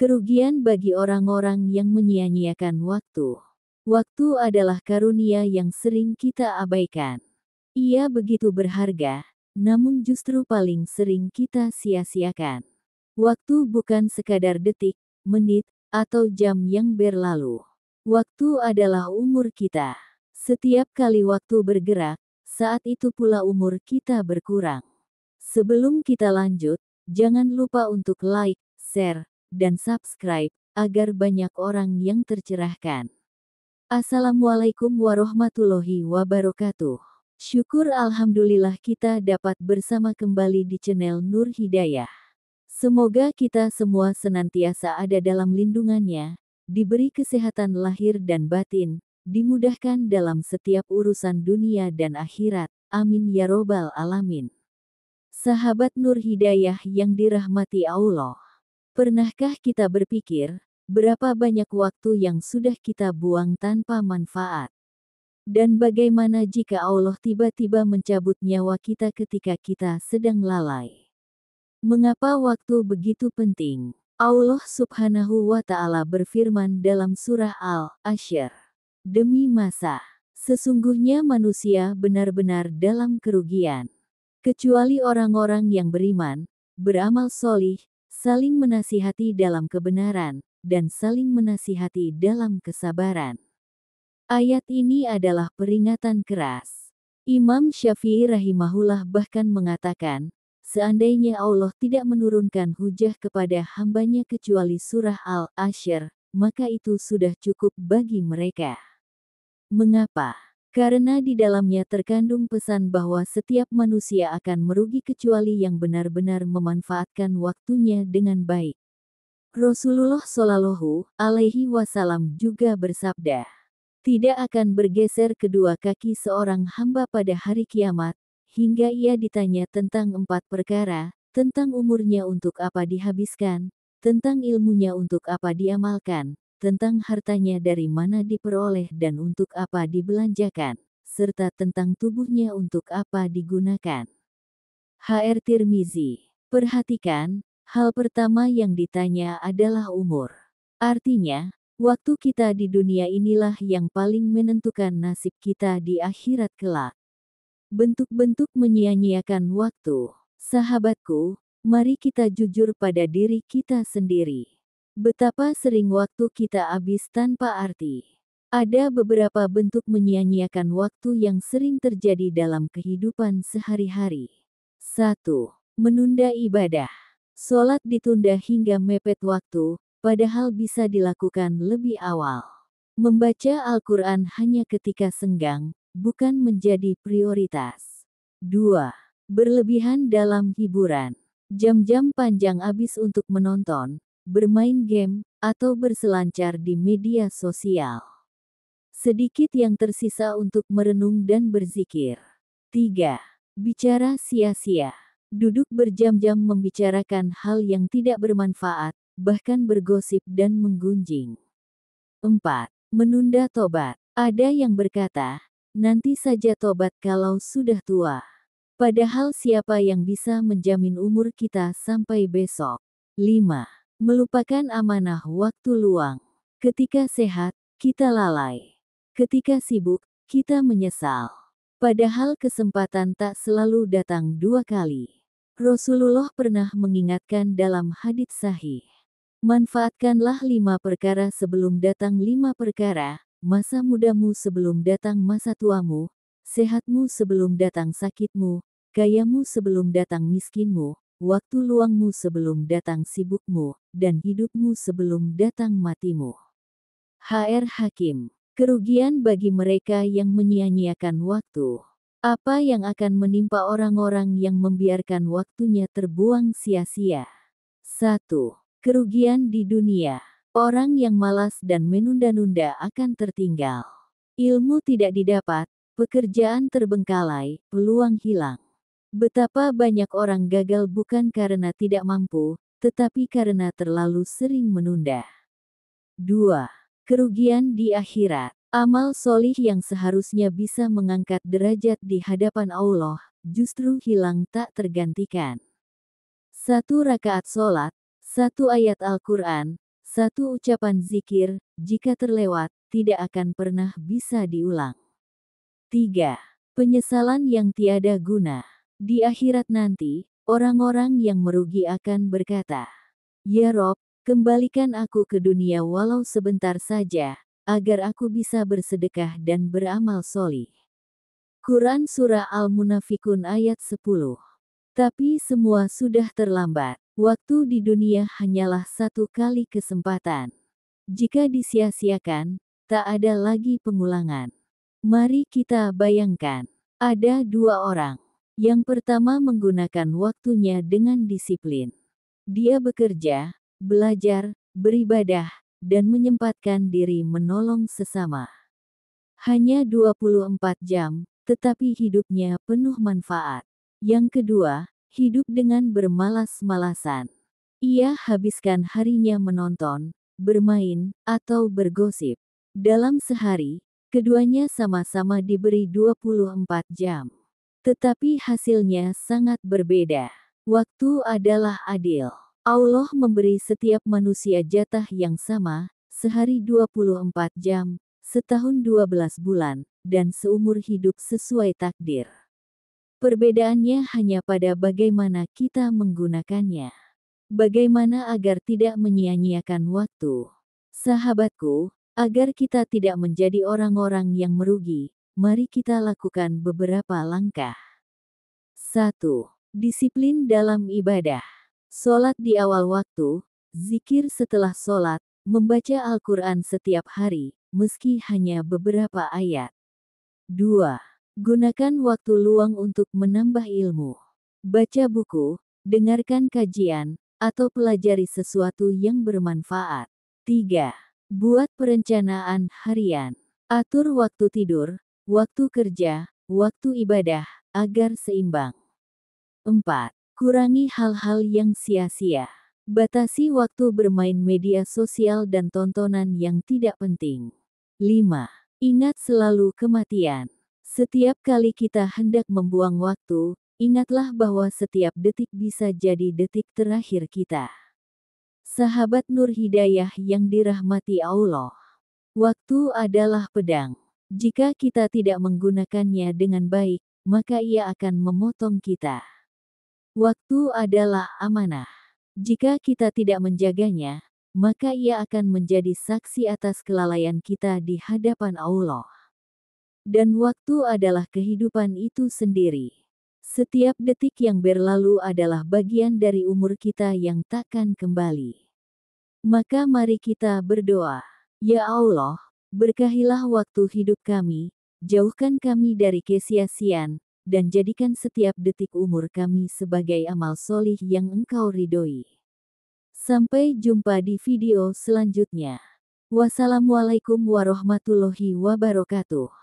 Kerugian bagi orang-orang yang menyia-nyiakan waktu. Waktu adalah karunia yang sering kita abaikan. Ia begitu berharga, namun justru paling sering kita sia-siakan. Waktu bukan sekadar detik, menit, atau jam yang berlalu. Waktu adalah umur kita. Setiap kali waktu bergerak, saat itu pula umur kita berkurang. Sebelum kita lanjut, jangan lupa untuk like, share, dan subscribe, agar banyak orang yang tercerahkan. Assalamualaikum warahmatullahi wabarakatuh. Syukur alhamdulillah kita dapat bersama kembali di channel Nur Hidayah. Semoga kita semua senantiasa ada dalam lindungannya, diberi kesehatan lahir dan batin, dimudahkan dalam setiap urusan dunia dan akhirat. Amin ya robbal alamin. Sahabat Nur Hidayah yang dirahmati Allah. Pernahkah kita berpikir, berapa banyak waktu yang sudah kita buang tanpa manfaat? Dan bagaimana jika Allah tiba-tiba mencabut nyawa kita ketika kita sedang lalai? Mengapa waktu begitu penting? Allah Subhanahu wa Ta'ala berfirman dalam surah Al-Ashr. Demi masa, sesungguhnya manusia benar-benar dalam kerugian. Kecuali orang-orang yang beriman, beramal solih, saling menasihati dalam kebenaran, dan saling menasihati dalam kesabaran. Ayat ini adalah peringatan keras. Imam Syafi'i rahimahullah bahkan mengatakan, seandainya Allah tidak menurunkan hujah kepada hambanya kecuali surah Al-Ashr, maka itu sudah cukup bagi mereka. Mengapa? Karena di dalamnya terkandung pesan bahwa setiap manusia akan merugi kecuali yang benar-benar memanfaatkan waktunya dengan baik. Rasulullah Shallallahu Alaihi Wasallam juga bersabda, tidak akan bergeser kedua kaki seorang hamba pada hari kiamat, hingga ia ditanya tentang 4 perkara, tentang umurnya untuk apa dihabiskan, tentang ilmunya untuk apa diamalkan, tentang hartanya dari mana diperoleh dan untuk apa dibelanjakan, serta tentang tubuhnya untuk apa digunakan. HR Tirmizi. Perhatikan, hal pertama yang ditanya adalah umur. Artinya, waktu kita di dunia inilah yang paling menentukan nasib kita di akhirat kelak. Bentuk-bentuk menyia-nyiakan waktu. Sahabatku, mari kita jujur pada diri kita sendiri. Betapa sering waktu kita habis tanpa arti. Ada beberapa bentuk menyia-nyiakan waktu yang sering terjadi dalam kehidupan sehari-hari. 1. Menunda ibadah. Sholat ditunda hingga mepet waktu, padahal bisa dilakukan lebih awal. Membaca Al-Quran hanya ketika senggang, bukan menjadi prioritas. 2. Berlebihan dalam hiburan. Jam-jam panjang habis untuk menonton, bermain game, atau berselancar di media sosial. Sedikit yang tersisa untuk merenung dan berzikir. 3. Bicara sia-sia. Duduk berjam-jam membicarakan hal yang tidak bermanfaat, bahkan bergosip dan menggunjing. 4. Menunda tobat. Ada yang berkata, nanti saja tobat kalau sudah tua. Padahal siapa yang bisa menjamin umur kita sampai besok? 5. Melupakan amanah waktu luang. Ketika sehat, kita lalai. Ketika sibuk, kita menyesal. Padahal kesempatan tak selalu datang 2 kali. Rasulullah pernah mengingatkan dalam hadits sahih. Manfaatkanlah 5 perkara sebelum datang 5 perkara, masa mudamu sebelum datang masa tuamu, sehatmu sebelum datang sakitmu, kayamu sebelum datang miskinmu, waktu luangmu sebelum datang sibukmu, dan hidupmu sebelum datang matimu. HR Hakim. Kerugian bagi mereka yang menyia-nyiakan waktu. Apa yang akan menimpa orang-orang yang membiarkan waktunya terbuang sia-sia? 1. Kerugian di dunia. Orang yang malas dan menunda-nunda akan tertinggal. Ilmu tidak didapat, pekerjaan terbengkalai, peluang hilang. Betapa banyak orang gagal bukan karena tidak mampu, tetapi karena terlalu sering menunda. 2. Kerugian di akhirat. Amal solih yang seharusnya bisa mengangkat derajat di hadapan Allah, justru hilang tak tergantikan. 1 rakaat sholat, 1 ayat Al-Quran, Satu ucapan zikir, jika terlewat, tidak akan pernah bisa diulang. 3. Penyesalan yang tiada guna. Di akhirat nanti, orang-orang yang merugi akan berkata, "Ya Rob, kembalikan aku ke dunia walau sebentar saja, agar aku bisa bersedekah dan beramal solih." Quran Surah Al-Munafikun ayat 10. Tapi semua sudah terlambat. Waktu di dunia hanyalah satu kali kesempatan. Jika disia-siakan, tak ada lagi pengulangan. Mari kita bayangkan, ada dua orang. Yang pertama menggunakan waktunya dengan disiplin. Dia bekerja, belajar, beribadah, dan menyempatkan diri menolong sesama. Hanya 24 jam, tetapi hidupnya penuh manfaat. Yang kedua, hidup dengan bermalas-malasan. Ia habiskan harinya menonton, bermain, atau bergosip. Dalam sehari, keduanya sama-sama diberi 24 jam. Tetapi hasilnya sangat berbeda. Waktu adalah adil. Allah memberi setiap manusia jatah yang sama, sehari 24 jam, setahun 12 bulan, dan seumur hidup sesuai takdir. Perbedaannya hanya pada bagaimana kita menggunakannya. Bagaimana agar tidak menyia-nyiakan waktu. Sahabatku, agar kita tidak menjadi orang-orang yang merugi, mari kita lakukan beberapa langkah. 1. Disiplin dalam ibadah. Sholat di awal waktu, zikir setelah sholat, membaca Al-Quran setiap hari, meski hanya beberapa ayat. 2. Gunakan waktu luang untuk menambah ilmu. Baca buku, dengarkan kajian, atau pelajari sesuatu yang bermanfaat. 3. Buat perencanaan harian. Atur waktu tidur, waktu kerja, waktu ibadah, agar seimbang. 4. Kurangi hal-hal yang sia-sia. Batasi waktu bermain media sosial dan tontonan yang tidak penting. 5. Ingat selalu kematian. Setiap kali kita hendak membuang waktu, ingatlah bahwa setiap detik bisa jadi detik terakhir kita. Sahabat Nur Hidayah yang dirahmati Allah. Waktu adalah pedang. Jika kita tidak menggunakannya dengan baik, maka ia akan memotong kita. Waktu adalah amanah. Jika kita tidak menjaganya, maka ia akan menjadi saksi atas kelalaian kita di hadapan Allah. Dan waktu adalah kehidupan itu sendiri. Setiap detik yang berlalu adalah bagian dari umur kita yang takkan kembali. Maka mari kita berdoa. Ya Allah, berkahilah waktu hidup kami, jauhkan kami dari kesia-siaan, dan jadikan setiap detik umur kami sebagai amal solih yang Engkau ridhoi. Sampai jumpa di video selanjutnya. Wassalamualaikum warahmatullahi wabarakatuh.